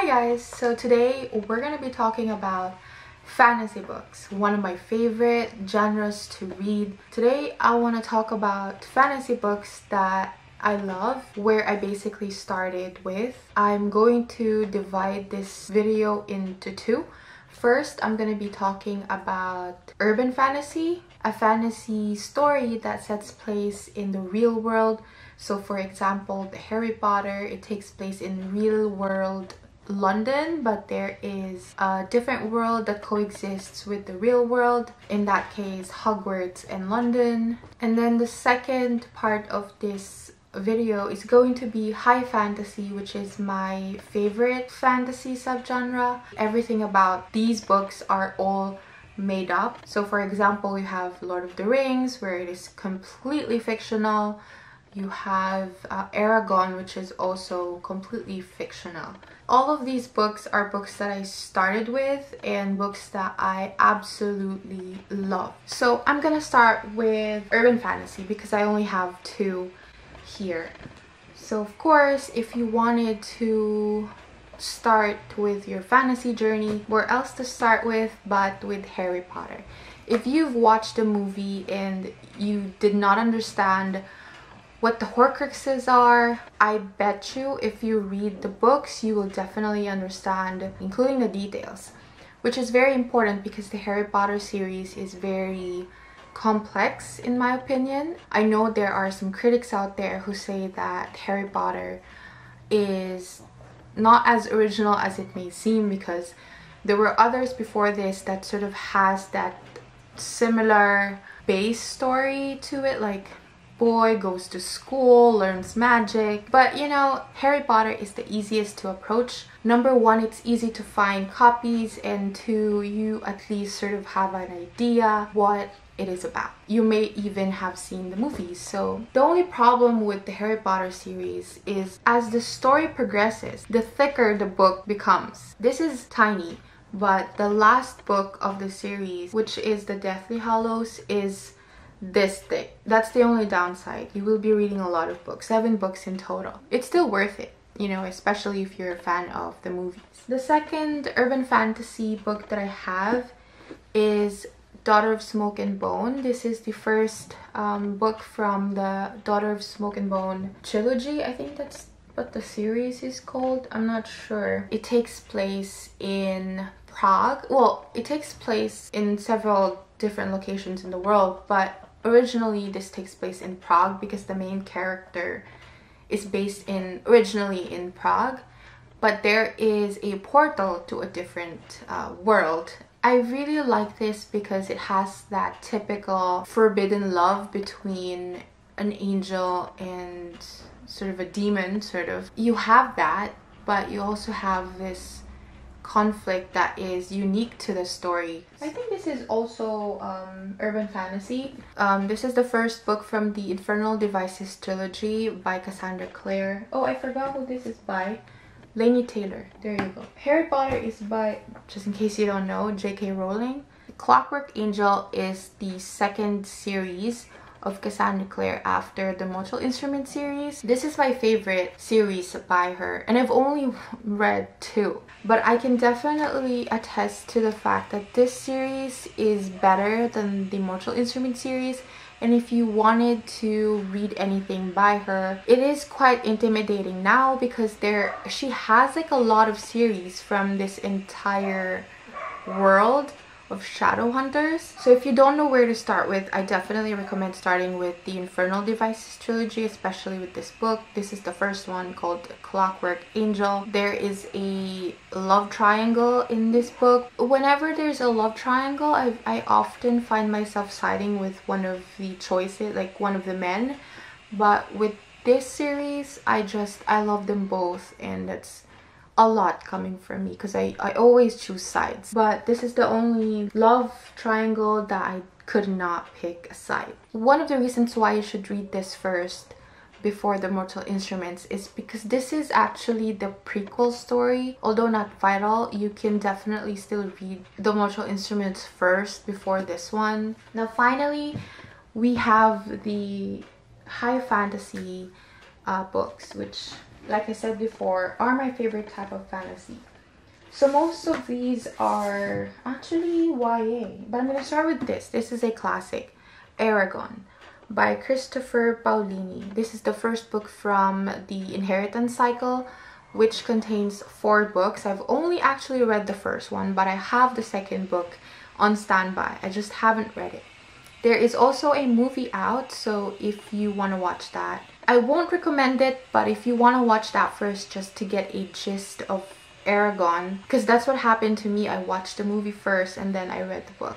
Hi guys, so today we're going to be talking about fantasy books, one of my favorite genres to read. Today I want to talk about fantasy books that I love, where I basically started with. I'm going to divide this video into two. First, I'm going to be talking about urban fantasy, a fantasy story that sets place in the real world. So for example, the Harry Potter, it takes place in real world London, but there is a different world that coexists with the real world, in that case Hogwarts and London. And then the second part of this video is going to be high fantasy, which is my favorite fantasy subgenre. Everything about these books are all made up. So for example, you have Lord of the Rings, where it is completely fictional. You have Eragon, which is also completely fictional. All of these books are books that I started with and books that I absolutely love. So I'm gonna start with urban fantasy because I only have two here. So of course, if you wanted to start with your fantasy journey, where else to start with but with Harry Potter? If you've watched the movie and you did not understand what the Horcruxes are, I bet you if you read the books you will definitely understand, including the details, which is very important because the Harry Potter series is very complex in my opinion. I know there are some critics out there who say that Harry Potter is not as original as it may seem, because there were others before this that sort of has that similar base story to it, like boy goes to school, learns magic. But you know, Harry Potter is the easiest to approach. Number one, it's easy to find copies, and two, you at least sort of have an idea what it is about. You may even have seen the movies. So the only problem with the Harry Potter series is as the story progresses, the thicker the book becomes. This is tiny, but the last book of the series, which is the Deathly Hallows, is this thick. That's the only downside. You will be reading a lot of books, 7 books in total. It's still worth it, you know, especially if you're a fan of the movies. The second urban fantasy book that I have is Daughter of Smoke and Bone. This is the first book from the Daughter of Smoke and Bone trilogy. I think that's what the series is called. I'm not sure. It takes place in Prague. Well, it takes place in several different locations in the world, but originally this takes place in Prague because the main character is based originally in Prague, but there is a portal to a different world. I really like this because it has that typical forbidden love between an angel and sort of a demon, sort of. You have that, but you also have this conflict that is unique to the story. I think this is also urban fantasy. This is the first book from the Infernal Devices trilogy by Cassandra Clare. Oh, I forgot who this is by. Laini Taylor. There you go. Harry Potter is by, just in case you don't know, J.K. Rowling. Clockwork Angel is the second series of Cassandra Clare after the Mortal Instrument series. This is my favorite series by her, and I've only read 2, but I can definitely attest to the fact that this series is better than the Mortal Instrument series. And if you wanted to read anything by her, it is quite intimidating now because she has like a lot of series from this entire world of Shadowhunters. So if you don't know where to start with, I definitely recommend starting with the Infernal Devices trilogy, especially with this book. This is the first one, called Clockwork Angel. There is a love triangle in this book. Whenever there's a love triangle, I often find myself siding with one of the choices, like one of the men. But with this series, I love them both, and that's a lot coming from me because I always choose sides. But this is the only love triangle that I could not pick a side. One of the reasons why you should read this first before the Mortal Instruments is because this is actually the prequel story. Although not vital, you can definitely still read the Mortal Instruments first before this one. Now finally, we have the high fantasy books, which, like I said before, are my favorite type of fantasy. So most of these are actually YA, but I'm going to start with this. This is a classic, Eragon by Christopher Paolini. This is the first book from the Inheritance cycle, which contains 4 books. I've only actually read the first one, but I have the second book on standby. I just haven't read it. There is also a movie out, so if you want to watch that, I won't recommend it, but if you want to watch that first just to get a gist of Eragon, because that's what happened to me. I watched the movie first and then I read the book.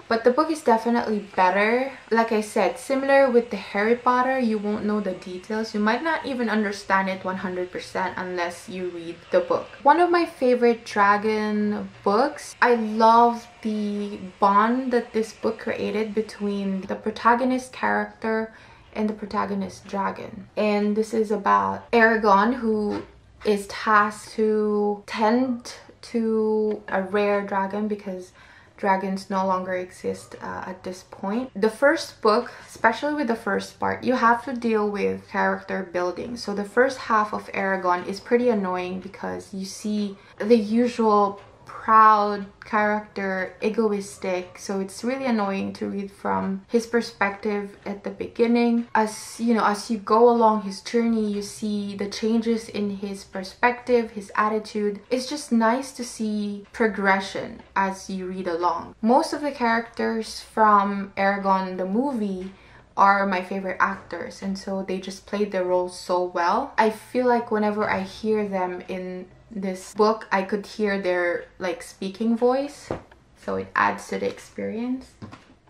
But the book is definitely better. Like I said, similar with the Harry Potter, you won't know the details. You might not even understand it 100% unless you read the book. One of my favorite dragon books. I love the bond that this book created between the protagonist character and the protagonist dragon. And this is about Eragon, who is tasked to tend to a rare dragon because dragons no longer exist at this point. The first book, especially with the first part, you have to deal with character building. So the first half of Eragon is pretty annoying because you see the usual proud character, egoistic, so it's really annoying to read from his perspective at the beginning. As you know, as you go along his journey, you see the changes in his perspective, his attitude. It's just nice to see progression as you read along. Most of the characters from Eragon the movie are my favorite actors, and so they just played their roles so well. I feel like whenever I hear them in this book, I could hear their like speaking voice, so it adds to the experience.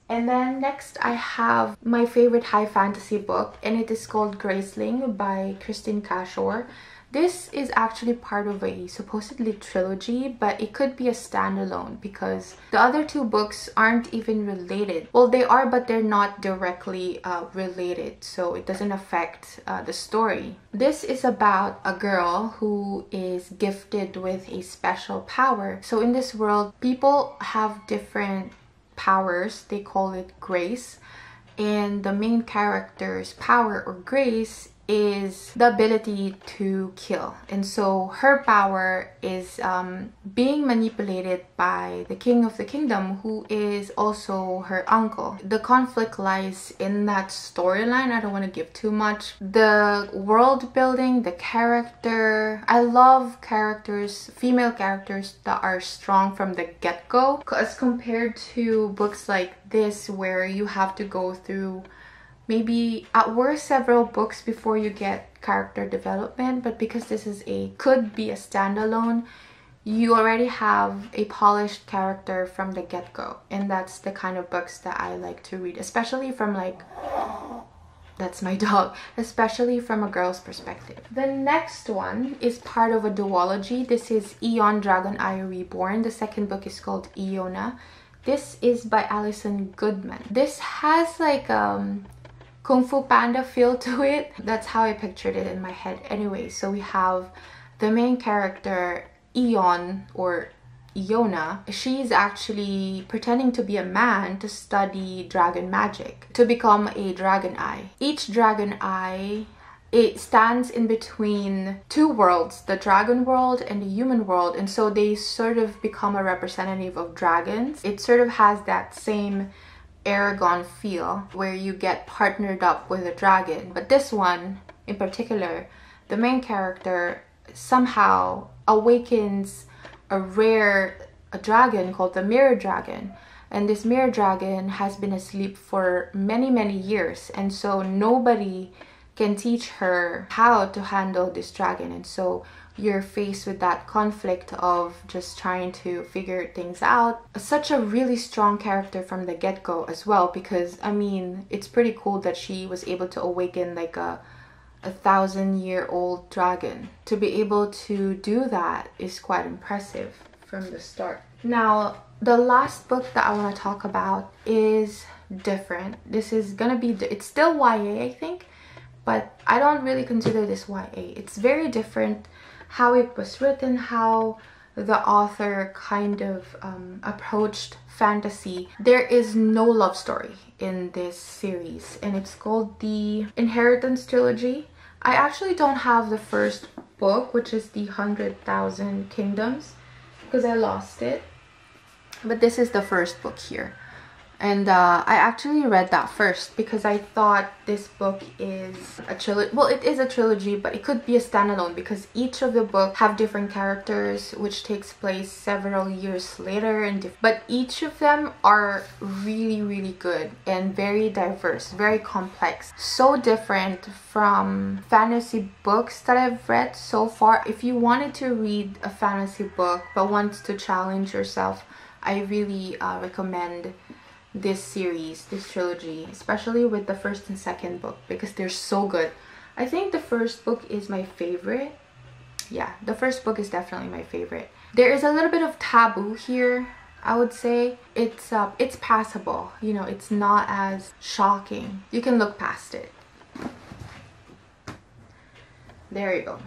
And then next I have my favorite high fantasy book, and it is called Graceling by Kristen Cashore. This is actually part of a supposedly trilogy, but it could be a standalone because the other 2 books aren't even related. Well, they are, but they're not directly related, so it doesn't affect the story. This is about a girl who is gifted with a special power. So in this world, people have different powers. They call it grace, and the main character's power or grace is the ability to kill. And so her power is being manipulated by the king of the kingdom, who is also her uncle. The conflict lies in that storyline. I don't want to give too much. The world building, the character, I love characters, female characters that are strong from the get-go, as compared to books like this where you have to go through maybe at worst several books before you get character development. But because this is could be a standalone, you already have a polished character from the get-go, and that's the kind of books that I like to read, especially from that's my dog, especially from a girl's perspective. The next one is part of a duology. This is Eon Dragoneye Reborn. The second book is called Iona. This is by Alison Goodman. This has like Kung Fu Panda feel to it. That's how I pictured it in my head anyway. So we have the main character, Eon or Iona. She's actually pretending to be a man to study dragon magic, to become a Dragoneye. Each Dragoneye, it stands in between 2 worlds, the dragon world and the human world, and so they sort of become a representative of dragons. It sort of has that same Eragon feel where you get partnered up with a dragon. But this one in particular, the main character somehow awakens a dragon called the Mirror Dragon, and this Mirror Dragon has been asleep for many years, and so nobody can teach her how to handle this dragon. And so you're faced with that conflict of just trying to figure things out. Such a really strong character from the get-go as well, because I mean, it's pretty cool that she was able to awaken like a 1,000-year-old dragon. To be able to do that is quite impressive from the start. Now, the last book that I want to talk about is different. This is gonna be, it's still YA, I think, but I don't really consider this YA. It's very different how it was written, how the author kind of approached fantasy. There is no love story in this series, and it's called the Inheritance Trilogy. I actually don't have the first book, which is the 100,000 Kingdoms, because I lost it. But this is the first book here. And I actually read that first because I thought this book is a trilogy. Well, it is a trilogy, but it could be a standalone because each of the books have different characters, which takes place several years later. But each of them are really, really good and very diverse, very complex. So different from fantasy books that I've read so far. If you wanted to read a fantasy book but wants to challenge yourself, I really recommend this series, this trilogy, especially with the first and second book because they're so good. I think the first book is my favorite. Yeah, the first book is definitely my favorite. There is a little bit of taboo here, I would say. It's passable, you know, it's not as shocking. You can look past it. There you go.